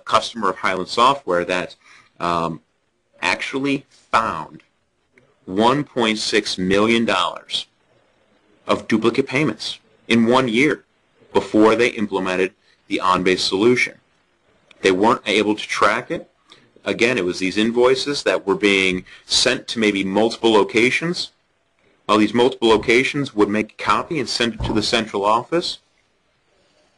customer of Highland Software that actually found $1.6 million of duplicate payments in 1 year before they implemented the on-base solution. They weren't able to track it. Again, it was these invoices that were being sent to maybe multiple locations. All these multiple locations would make a copy and send it to the central office.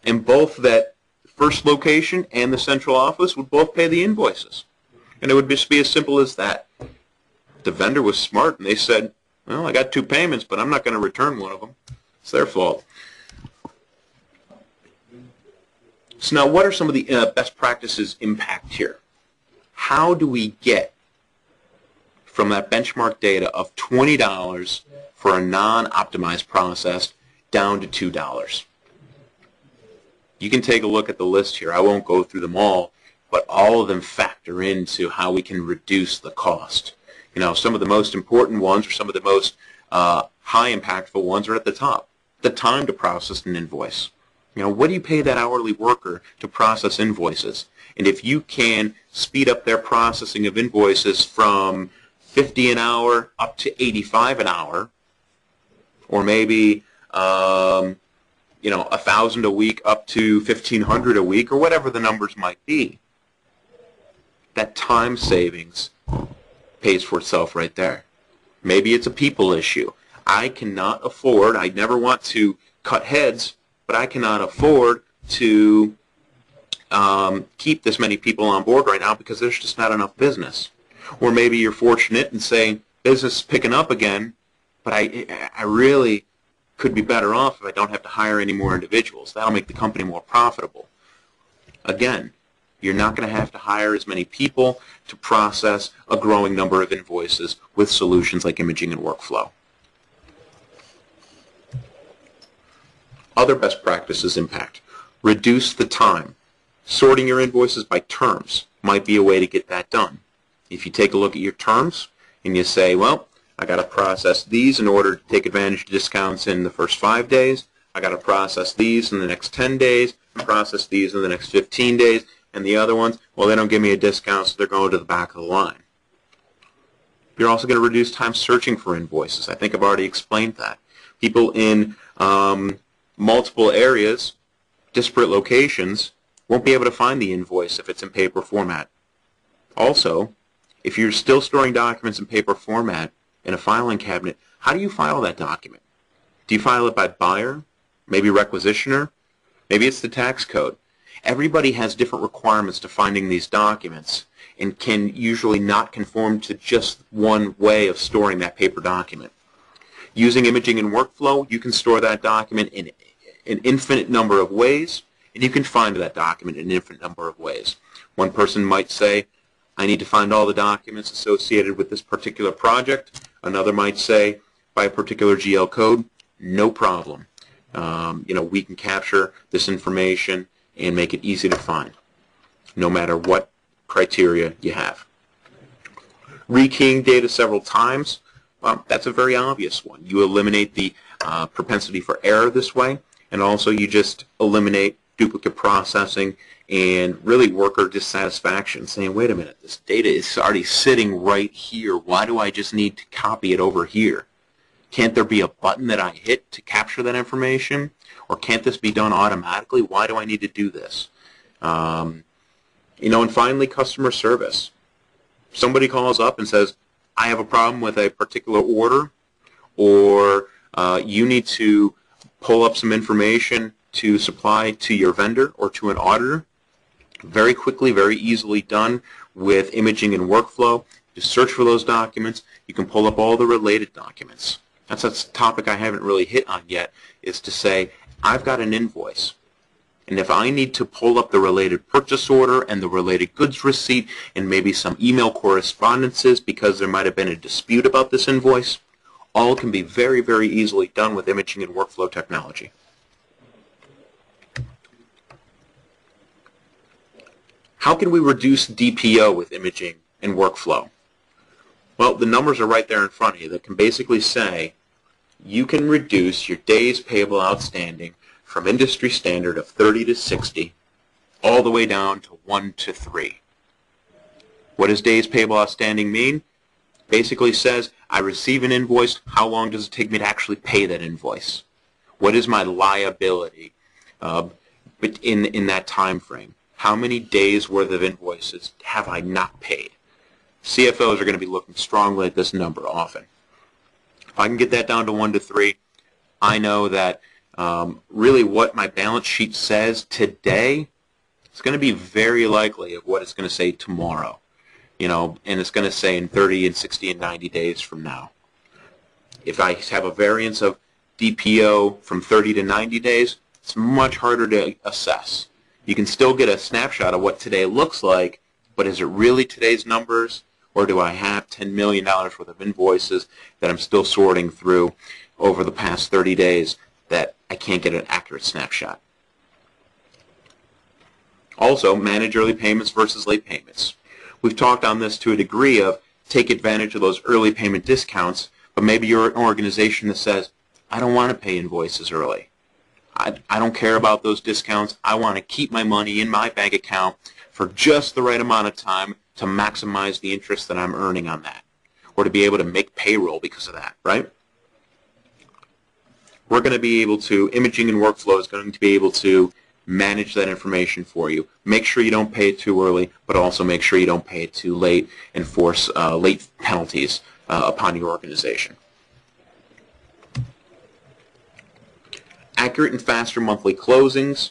And both that first location and the central office would both pay the invoices. And it would just be as simple as that. The vendor was smart and they said, well, I got 2 payments, but I'm not going to return one of them. It's their fault. So now what are some of the best practices impact here? How do we get from that benchmark data of $20 for a non-optimized process down to $2? You can take a look at the list here. I won't go through them all, but all of them factor into how we can reduce the cost. You know, some of the most important ones or some of the most high impactful ones are at the top. The time to process an invoice. You know, what do you pay that hourly worker to process invoices? And if you can speed up their processing of invoices from $50 an hour up to $85 an hour, or maybe you know, $1,000 a week up to $1,500 a week, or whatever the numbers might be, that time savings pays for itself right there. Maybe it's a people issue. I cannot afford, I never want to cut heads, but I cannot afford to keep this many people on board right now because there's just not enough business. Or maybe you're fortunate and saying, business is picking up again, but I really could be better off if I don't have to hire any more individuals. That'll make the company more profitable. Again, you're not going to have to hire as many people to process a growing number of invoices with solutions like imaging and workflow. Other best practices impact. Reduce the time. Sorting your invoices by terms might be a way to get that done. If you take a look at your terms and you say, well, I got to process these in order to take advantage of discounts in the first 5 days. I got to process these in the next 10 days, and process these in the next 15 days, and the other ones, well, they don't give me a discount, so they're going to the back of the line. You're also going to reduce time searching for invoices. I think I've already explained that. People in multiple areas, disparate locations, won't be able to find the invoice if it's in paper format. Also, if you're still storing documents in paper format in a filing cabinet, how do you file that document? Do you file it by buyer? Maybe requisitioner? Maybe it's the tax code. Everybody has different requirements to finding these documents and can usually not conform to just one way of storing that paper document. Using imaging and workflow, you can store that document in an infinite number of ways, and you can find that document in an infinite number of ways. One person might say, I need to find all the documents associated with this particular project. Another might say, by a particular GL code, no problem. You know, we can capture this information and make it easy to find, no matter what criteria you have. Rekeying data several times, well, that's a very obvious one. You eliminate the propensity for error this way, and also you just eliminate duplicate processing and really worker dissatisfaction, saying, wait a minute, this data is already sitting right here. Why do I just need to copy it over here? Can't there be a button that I hit to capture that information? Or can't this be done automatically? Why do I need to do this? You know, and finally, customer service. Somebody calls up and says, I have a problem with a particular order, or you need to pull up some information to supply to your vendor or to an auditor. Very quickly, very easily done with imaging and workflow. Just search for those documents. You can pull up all the related documents. That's a topic I haven't really hit on yet, is to say, I've got an invoice. And if I need to pull up the related purchase order and the related goods receipt and maybe some email correspondences because there might have been a dispute about this invoice, all can be very, very easily done with imaging and workflow technology. How can we reduce DPO with imaging and workflow? Well, the numbers are right there in front of you that can basically say you can reduce your days payable outstanding from industry standard of 30 to 60 all the way down to 1 to 3. What does days payable outstanding mean? Basically says, I receive an invoice, how long does it take me to actually pay that invoice? What is my liability in that time frame? How many days worth of invoices have I not paid? CFOs are going to be looking strongly at this number often. If I can get that down to 1 to 3, I know that really what my balance sheet says today is going to be very likely of what it's going to say tomorrow. And it's going to say in 30 and 60 and 90 days from now. If I have a variance of DPO from 30 to 90 days, it's much harder to assess. You can still get a snapshot of what today looks like, but is it really today's numbers, or do I have $10 million worth of invoices that I'm still sorting through over the past 30 days that I can't get an accurate snapshot? Also, manage early payments versus late payments. We've talked on this to a degree of take advantage of those early payment discounts, but maybe you're an organization that says, I don't want to pay invoices early. I don't care about those discounts. I want to keep my money in my bank account for just the right amount of time to maximize the interest that I'm earning on that, or to be able to make payroll because of that, right? We're going to be able to, imaging and workflow is going to be able to manage that information for you. Make sure you don't pay it too early, but also make sure you don't pay it too late and force late penalties upon your organization. Accurate and faster monthly closings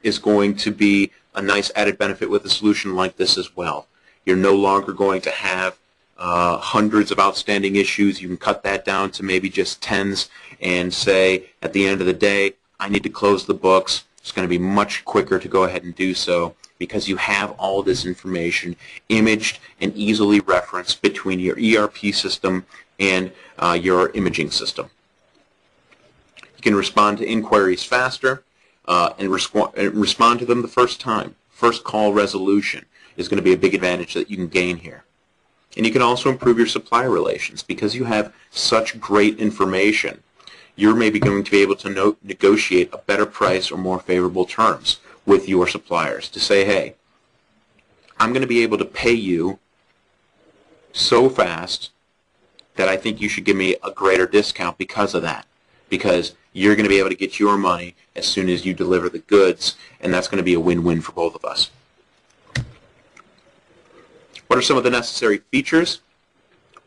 is going to be a nice added benefit with a solution like this as well. You're no longer going to have hundreds of outstanding issues. You can cut that down to maybe just tens and say, at the end of the day, I need to close the books. It's going to be much quicker to go ahead and do so because you have all this information imaged and easily referenced between your ERP system and your imaging system. You can respond to inquiries faster and respond to them the first time. First call resolution is going to be a big advantage that you can gain here. And you can also improve your supplier relations because you have such great information. You're maybe going to be able to negotiate a better price or more favorable terms with your suppliers to say, hey, I'm going to be able to pay you so fast that I think you should give me a greater discount because of that. Because you're going to be able to get your money as soon as you deliver the goods, and that's going to be a win-win for both of us. What are some of the necessary features?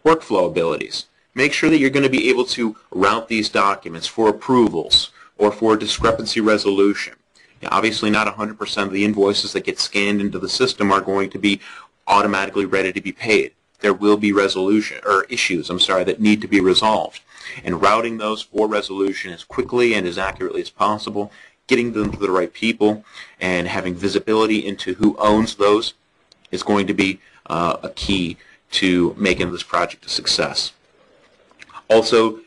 Workflow abilities. Make sure that you're going to be able to route these documents for approvals or for discrepancy resolution. Now, obviously, not 100% of the invoices that get scanned into the system are going to be automatically ready to be paid. There will be issues that need to be resolved. And routing those for resolution as quickly and as accurately as possible, getting them to the right people, and having visibility into who owns those is going to be a key to making this project a success. Also,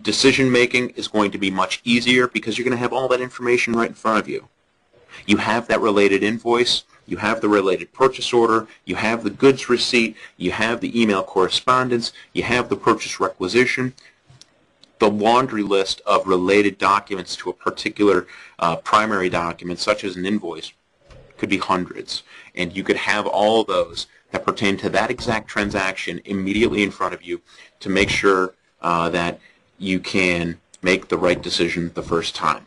decision-making is going to be much easier because you're going to have all that information right in front of you. You have that related invoice, you have the related purchase order, you have the goods receipt, you have the email correspondence, you have the purchase requisition. The laundry list of related documents to a particular primary document, such as an invoice, could be hundreds. And you could have all those that pertain to that exact transaction immediately in front of you to make sure that you can make the right decision the first time.